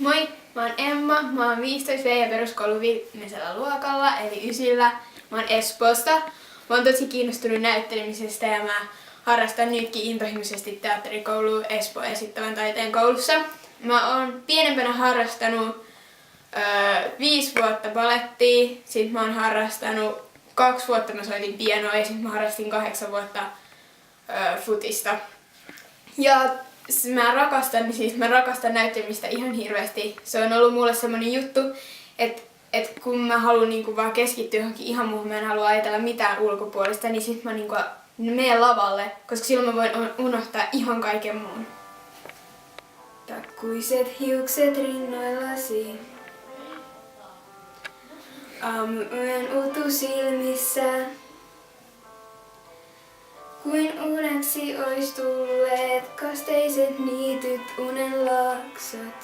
Moi, mä oon Emma, mä oon 15V ja peruskoulun viimeisellä luokalla, eli ysillä. Mä oon Espoosta. Mä oon tosi kiinnostunut näyttelemisestä ja mä harrastan nytkin intohimoisesti teatterikoulua Espoon esittävän taiteen koulussa. Mä oon pienempänä harrastanut 5 vuotta balettia, sit mä oon harrastanut 2 vuotta mä soitin pianoa ja sit mä harrastin 8 vuotta futista. Ja mä rakastan näyttelemistä ihan hirveästi. Se on ollut mulle semmonen juttu, että kun mä haluan niinku vaan keskittyä johonkin ihan muuhun, mä en halua ajatella mitään ulkopuolista, niin sit mä niinku menen lavalle, koska silloin mä voin unohtaa ihan kaiken muun. Takkuiset hiukset rinnoillasi. Aamuyön utu silmissä. Kuin uneksi ois tulleet kasteiset niityt unen laaksot.